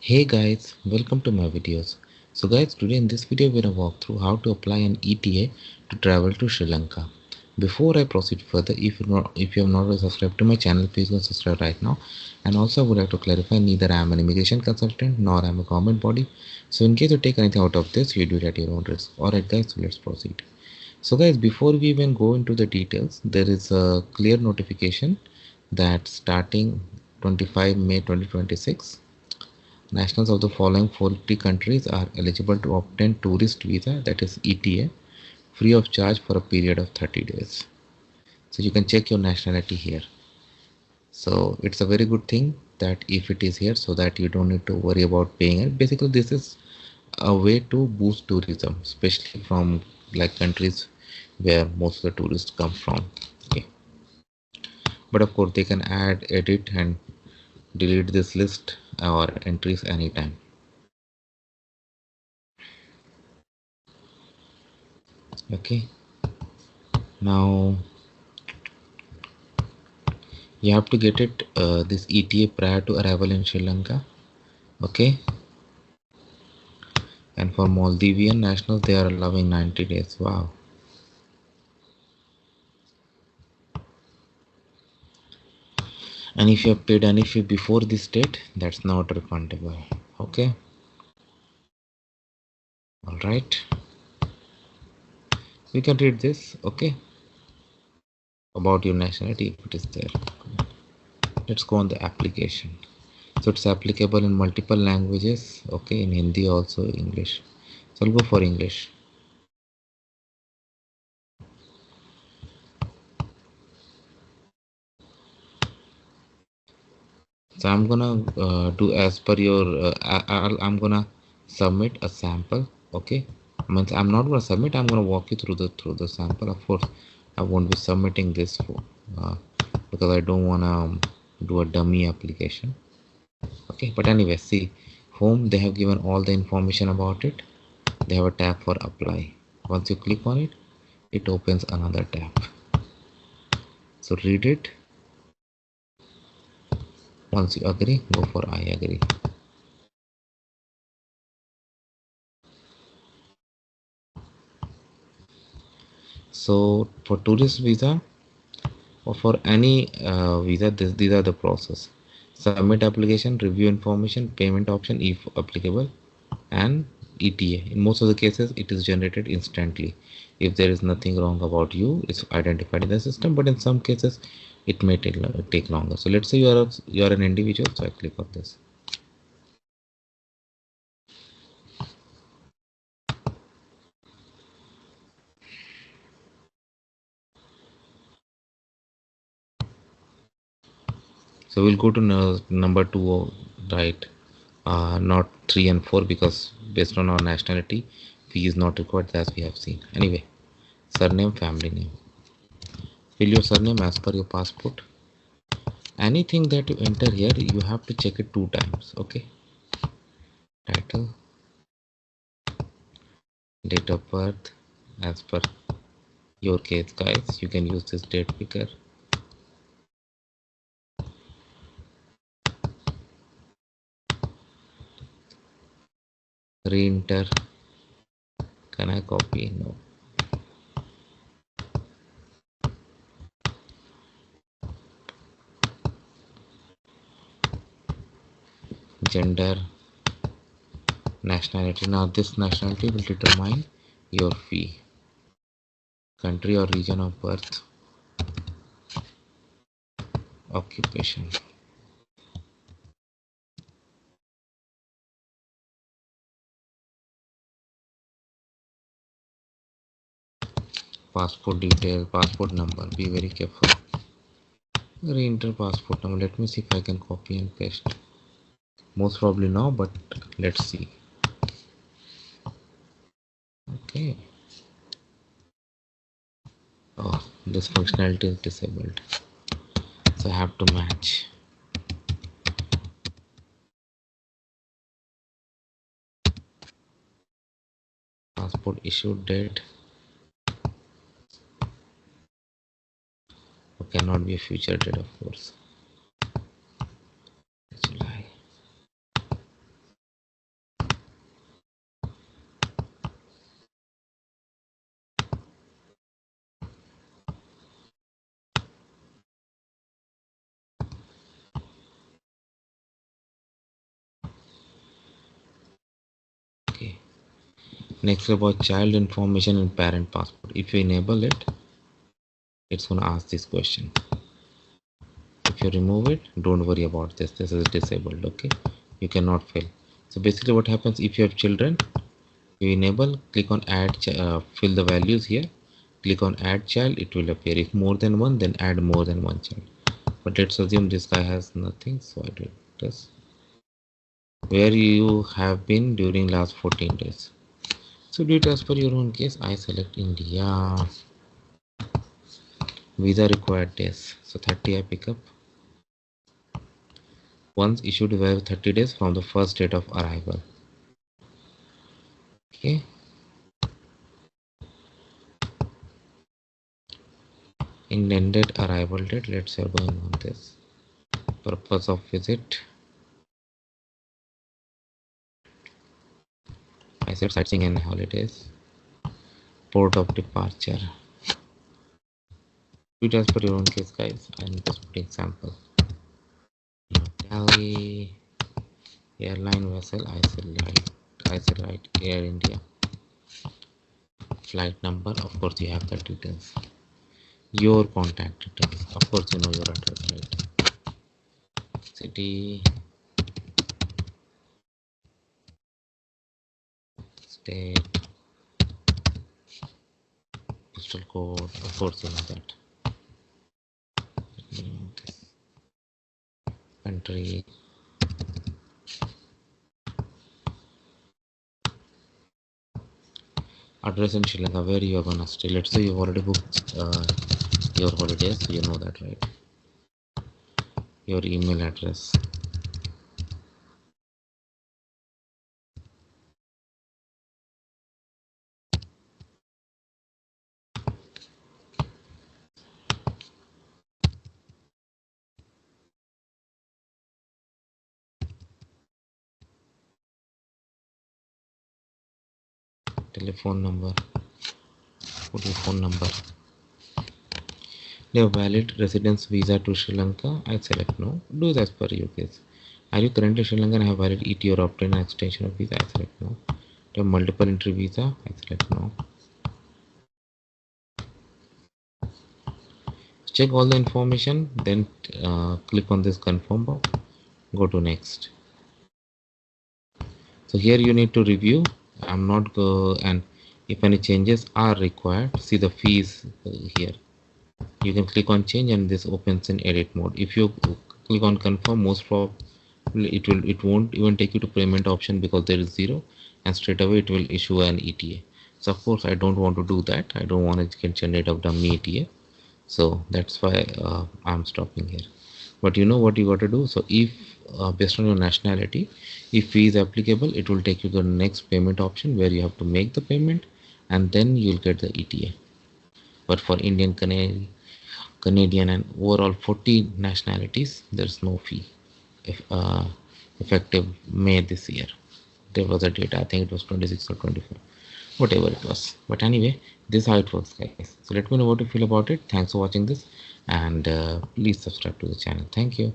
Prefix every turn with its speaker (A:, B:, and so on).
A: Hey guys, welcome to my videos. So guys, today in this video we're gonna walk through how to apply an ETA to travel to Sri Lanka. Before I proceed further, if you have not already subscribed to my channel, please go subscribe right now. And also I would like to clarify, neither I am an immigration consultant nor I am a government body. So in case you take anything out of this, you do it at your own risk. Alright guys, so let's proceed. So guys, before we even go into the details, there is a clear notification that starting 25 May 2026, nationals of the following 40 countries are eligible to obtain tourist visa, that is ETA, free of charge for a period of 30 days. So you can check your nationality here. So it's a very good thing that if it is here, so that you don't need to worry about paying it. Basically this is a way to boost tourism, especially from like countries where most of the tourists come from. Okay, but of course they can add, edit and delete this list or entries anytime. Okay, now you have to get it this ETA prior to arrival in Sri Lanka. Okay, and for Maldivian nationals they are allowing 90 days. Wow. And if you have paid any fee before this date, that's not refundable. Okay, all right, we can read this. Okay, about your nationality if it is there. Let's go on the application. So it's applicable in multiple languages. Okay, in Hindi also, English. So I'll go for English. So I'm gonna do as per your I'm gonna submit a sample. Okay, means I'm not gonna submit, I'm gonna walk you through the sample. Of course I won't be submitting this for uh, because I don't wanna do a dummy application. Okay, but anyway, see, home they have given all the information about it. They have a tab for apply. Once you click on it, it opens another tab. So read it. Once you agree, go for I agree. So for tourist visa or for any visa, these are the process: submit application, review information, payment option if applicable, and ETA. In most of the cases it is generated instantly. If there is nothing wrong about you, it's identified in the system, but in some cases it may take longer. So let's say you are an individual, so I click on this. So we'll go to number 2, right? Not 3 and 4, because based on our nationality fee is not required, as we have seen. Anyway, surname, family name. Fill your surname as per your passport. Anything that you enter here, you have to check it 2 times. Okay, title, date of birth, as per your case guys, you can use this date picker. Re-enter. Can I copy? No. Gender, nationality. Now this nationality will determine your fee. Country or region of birth, occupation, passport detail, passport number. Be very careful. Re-enter passport number. Let me see if I can copy and paste. Most probably no, but let's see. Okay. Oh, this functionality is disabled, so I have to match. Passport issued date. It cannot be a future date, of course. July. Next about child information and parent passport. If you enable it, it's gonna ask this question. If you remove it, don't worry about this. This is disabled. Okay, you cannot fail. So basically, what happens if you have children? You enable, click on add, fill the values here. Click on add child. It will appear. If more than one, then add more than one child. But let's assume this guy has nothing, so I do this. Where you have been during last 14 days. So do it as per your own case. I select India. Visa required days. So 30 I pick up. Once issued we have 30 days from the first date of arrival. Okay. Intended arrival date. Let's say going on this. Purpose of visit. I said sightseeing and holidays. Port of departure. Do it as per your own case, guys. I'm just putting sample. Galley. Airline vessel. I select Air India. Flight number. Of course, you have the details. Your contact details. Of course, you know your address, right? City, state, postal code. Of course, you know that. This country. Address in Sri Lanka. Where you are gonna stay? Let's say you've already booked your holidays, so you know that, right? Your email address. Telephone number. Put your phone number. Your valid residence visa to Sri Lanka. I select no. Do as per your case. Are you currently Sri Lankan and have valid ETA or obtain an extension of visa? I select no. Do you have multiple entry visa? I select no. Check all the information, then click on this confirm box. Go to next. So here you need to review. I'm not go and if any changes are required, see the fees here. You can click on change and this opens in edit mode. If you click on confirm, most probably it won't even take you to payment option because there is zero, and straight away it will issue an ETA. So of course I don't want to do that. I don't want to generate a dummy ETA. So that's why I'm stopping here. But you know what you got to do. So if based on your nationality, if fee is applicable, it will take you to the next payment option where you have to make the payment and then you'll get the ETA. But for Indian, Canadian and overall 40 nationalities, there's no fee. If effective May this year, there was a date, I think it was 26 or 24, whatever it was. But anyway, this is how it works, guys. So let me know what you feel about it. Thanks for watching this, and please subscribe to the channel. Thank you.